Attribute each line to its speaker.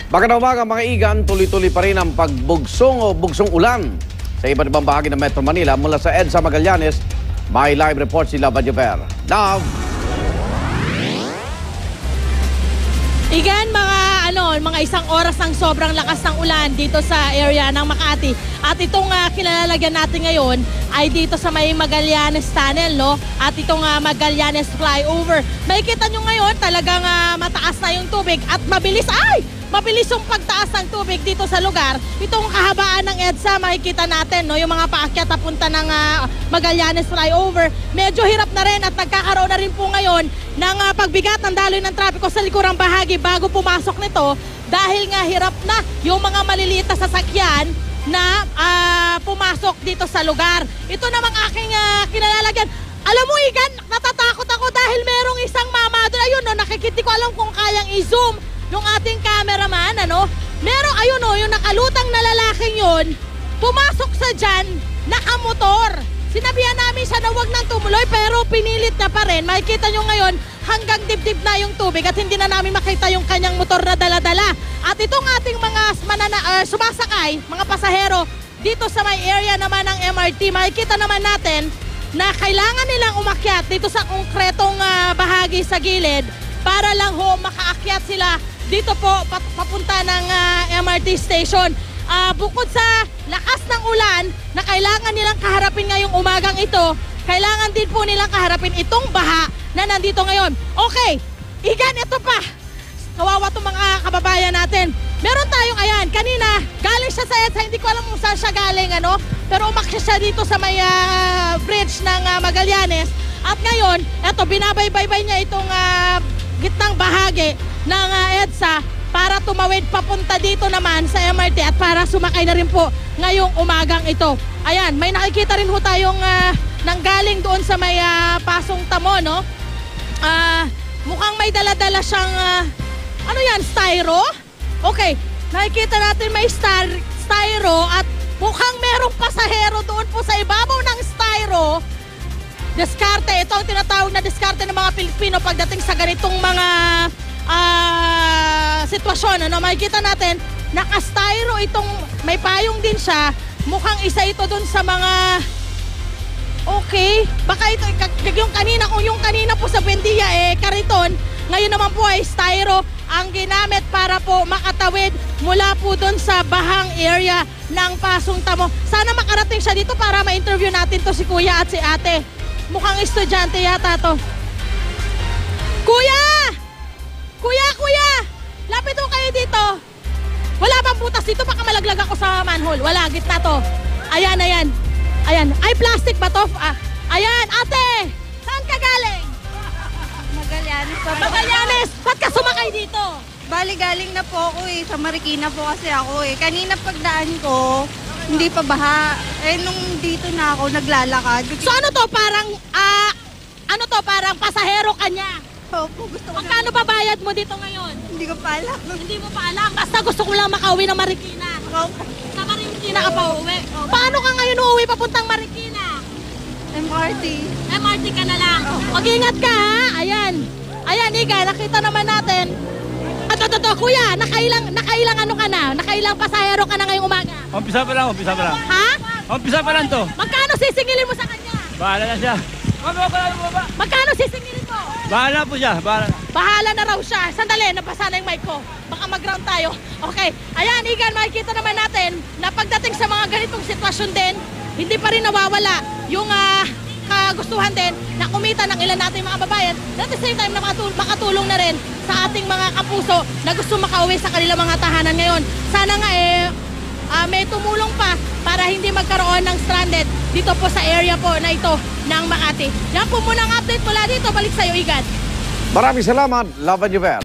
Speaker 1: Magandang umaga mga igan, tuloy-tuloy pa rin ang pagbugsong o bugsong ulan sa iba't ibang bahagi ng Metro Manila. Mula sa EDSA Magallanes, may live report si Lava Juver. Now,
Speaker 2: Igan, mga isang oras ng sobrang lakas ng ulan dito sa area ng Makati. At itong kilalagyan natin ngayon ay dito sa may Magallanes Tunnel, no? At itong Magallanes Flyover. Makikita nyo ngayon talagang mataas na yung tubig at mabilis yung pagtaas ng tubig dito sa lugar. Itong kahabaan ng EDSA, makikita natin, no, yung mga paakyat papunta ng Magallanes Flyover. Medyo hirap na rin at nagkakaroon na rin po ngayon ng pagbigat ng daloy ng trapiko sa likurang bahagi bago pumasok nito dahil nga hirap na yung mga maliliit na sasakyan na pumasok dito sa lugar. Ito namang aking kinalalagyan. Alam mo, Igan, natatakot ako dahil merong isang mama doon. Ayun, no, nakikita ko, alam kung kayang i-zoom yung ating cameraman, ano? Meron, ayun o, yung nakalutang na lalaking yun, pumasok sa dyan, nakamotor. Sinabihan namin siya na wag nang tumuloy pero pinilit na pa rin. Makikita nyo ngayon, hanggang dibdib na yung tubig at hindi na namin makita yung kanyang motor na dala-dala. At itong ating mga sumasakay, mga pasahero, dito sa may area naman ng MRT, makikita naman natin na kailangan nilang umakyat dito sa konkretong bahagi sa gilid para lang ho makaakyat sila dito po papunta ng MRT station. Bukod sa lakas ng ulan na kailangan nilang kaharapin ngayong umagang ito, kailangan din po nilang kaharapin itong baha na nandito ngayon. Okay, Igan, ito pa. Kawawa itong mga kababayan natin. Meron tayong, ayan, kanina, galing siya sa EDSA, hindi ko alam kung saan siya galing, ano? Pero umakyat siya dito sa may bridge ng Magallanes. At ngayon, eto, binabaybay niya itong gitnang bahagi ng EDSA para tumawid papunta dito naman sa MRT at para sumakay na rin po ngayong umagang ito. Ayan, may nakikita rin ho tayong nanggaling doon sa may Pasong Tamo, no? Mukhang may dala-dala siyang, ano yan, styro? Okay, nakikita natin may styro at mukhang merong pasahero doon po sa ibabaw ng styro. Diskarte, ito ang tinatawag na diskarte ng mga Pilipino pagdating sa ganitong mga sitwasyon. Ano? Makikita natin, naka-styro itong, may payong din siya. Mukhang isa ito dun sa mga, okay, baka ito, yung kanina, kung yung kanina po sa Buendia, kariton, ngayon naman po ay styro ang ginamit para po makatawid mula po dun sa bahang area ng Pasong Tamo. Sana makarating siya dito para ma-interview natin to si Kuya at si Ate. Mukhang estudyante yata to. Kuya! Kuya! Lapit ho kayo dito. Wala bang butas dito? Baka malaglag ako sa manhole. Wala, gitna to. Ayan. Ay, plastic ba to? Ayan, Ate! Saan ka galing?
Speaker 3: Magallanes pa.
Speaker 2: Magallanes! Ba't ka sumakay dito?
Speaker 3: Bali, galing na po ako sa Marikina po kasi ako Kanina pagdaan ko, hindi pa baha. Nung dito na ako, naglalakad.
Speaker 2: So ano to? Parang pasahero ka niya.
Speaker 3: Opo, gusto ko
Speaker 2: Magkano ba bayad mo dito ngayon?
Speaker 3: Hindi ko pa alam.
Speaker 2: Hindi mo pa alam. Basta gusto ko lang makauwi ng Marikina. Sa Marikina ka pa uuwi. Paano ka ngayon uuwi papuntang Marikina?
Speaker 3: MRT.
Speaker 2: MRT ka na lang. Mag-ingat ka, ha? Ayan, Iga, nakita naman natin. Kuya, nakailang ano ka na? Nakailang pasahero ka na ngayong umaga?
Speaker 4: Umpisa pa lang.
Speaker 2: Ha?
Speaker 4: Umpisa pa lang to.
Speaker 2: Magkano sisingilin mo sa kanya?
Speaker 4: Bahala na siya.
Speaker 2: Magkano sisingilin mo?
Speaker 4: Bahala po siya,
Speaker 2: Bahala na raw siya. Sandali, nabasa na yung mic ko. Baka mag-ground tayo. Okay. Ayan, Igan, makikita naman natin na pagdating sa mga ganitong sitwasyon din, hindi pa rin nawawala yung kagustuhan din na kumita ng ilan nating mga babayan. At the same time na makatulong na rin sa ating mga kapuso na gusto makauwi sa kanilang mga tahanan ngayon. Sana nga may tumulong pa para hindi magkaroon ng stranded dito po sa area po na ito ng Makati. Yan po muna ang update mula dito. Balik sa'yo, Igan.
Speaker 1: maraming salamat, Lava Juver.